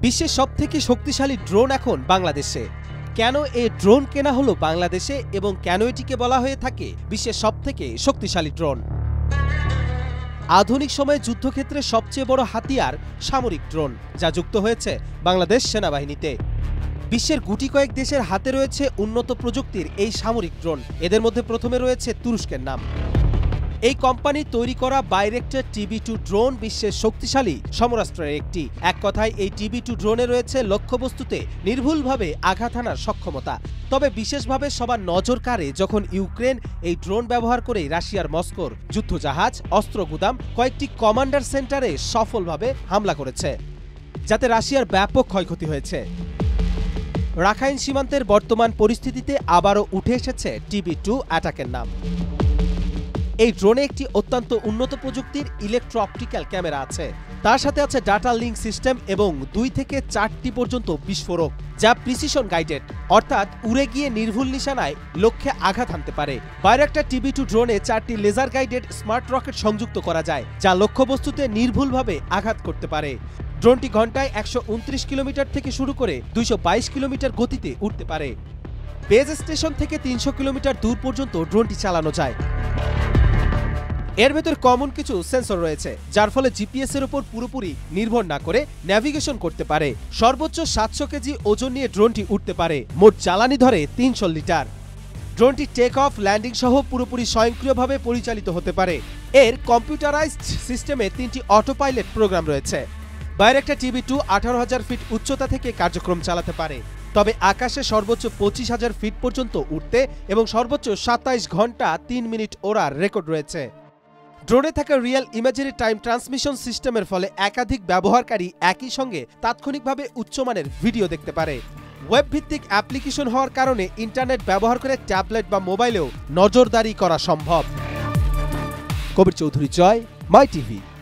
বিশ্বের সবথেকে শক্তিশালী ড্রোন এখন বাংলাদেশে। কেন এই ড্রোন কেনা হলো বাংলাদেশে এবং কেন এটিকে বলা হয়ে থাকে বিশ্বের সবথেকে শক্তিশালী ড্রোন? আধুনিক সময়ে যুদ্ধক্ষেত্রে সবচেয়ে বড় হাতিয়ার সামরিক ড্রোন, যা যুক্ত হয়েছে বাংলাদেশ সেনাবাহিনীতে। বিশ্বের গুটি কয়েক দেশের হাতে রয়েছে উন্নত প্রযুক্তির এই সামরিক ড্রোন। এদের মধ্যে প্রথমে রয়েছে তুরস্কের নাম। এই কোম্পানি তৈরি করা বাইরেক্টর TB2 ড্রোন বিশ্বের শক্তিশালী সমরাস্ত্রের একটি। এক কথায় এই TB2 ড্রোনে রয়েছে লক্ষ্যবস্তুতে নির্ভুলভাবে আঘাত হানার সক্ষমতা। তবে বিশেষভাবে সবার নজর কাড়ে যখন ইউক্রেন এই ড্রোন ব্যবহার করে রাশিয়ার মস্কোর যুদ্ধজাহাজ, অস্ত্র গুদাম, কয়েকটি কমান্ডার সেন্টারে সফলভাবে হামলা করেছে, যাতে রাশিয়ার ব্যাপক ক্ষয়ক্ষতি হয়েছে। রাখাইন সীমান্তের বর্তমান পরিস্থিতিতে আবারও উঠে এসেছে TB2 অ্যাটাকের নাম। এই ড্রোনে একটি অত্যন্ত উন্নত প্রযুক্তির ইলেকট্রো অপটিক্যাল ক্যামেরা আছে। তার সাথে আছে ডাটা লিঙ্ক সিস্টেম এবং 2 থেকে 4টি পর্যন্ত বিস্ফোরক, যা প্রিসিশন গাইডেড, অর্থাৎ উড়ে গিয়ে নির্ভুল নিশানায় লক্ষ্যে আঘাত হানতে পারে। বাইরেক্টর TB2 ড্রোনে 4টি লেজার গাইডেড স্মার্ট রকেট সংযুক্ত করা যায়, যা লক্ষ্যবস্তুতে নির্ভুলভাবে আঘাত করতে পারে। ড্রোনটি ঘন্টায় 129 কিলোমিটার থেকে শুরু করে 222 কিলোমিটার গতিতে উঠতে পারে। বেজ স্টেশন থেকে 300 কিলোমিটার দূর পর্যন্ত ড্রোনটি চালানো যায়। এর ভেতর কমন কিছু সেন্সর রয়েছে, যার ফলে জিপিএস এর উপর পুরোপুরি নির্ভর না করে ন্যাভিগেশন করতে পারে। সর্বোচ্চ 700 কেজি ওজন নিয়ে ড্রোনটি উঠতে পারে। মোট জ্বালানি ধরে 300 লিটার। ড্রোনটি টেক অফ, ল্যান্ডিং সহ পুরোপুরি স্বয়ংক্রিয়ভাবে পরিচালিত হতে পারে। এর কম্পিউটারাইজড সিস্টেমে 3টি অটো পাইলট প্রোগ্রাম রয়েছে। বাইরেক্টর TB2 18,000 ফিট উচ্চতা থেকে কার্যক্রম চালাতে পারে, তবে আকাশে সর্বোচ্চ 25,000 ফিট পর্যন্ত উঠতে এবং সর্বোচ্চ 27 ঘন্টা 3 মিনিট ওড়ার রেকর্ড রয়েছে। ড্রোনে থাকা রিয়েল ইমেজারি টাইম ট্রান্সমিশন সিস্টেমের ফলে একাধিক ব্যবহারকারী একই সঙ্গে তাৎক্ষণিকভাবে উচ্চমানের ভিডিও দেখতে পারে। ওয়েব ভিত্তিক অ্যাপ্লিকেশন হওয়ার কারণে ইন্টারনেট ব্যবহার করে ট্যাবলেট বা মোবাইলেও নজরদারি করা সম্ভব। কবির চৌধুরী জয়, মাই টিভি।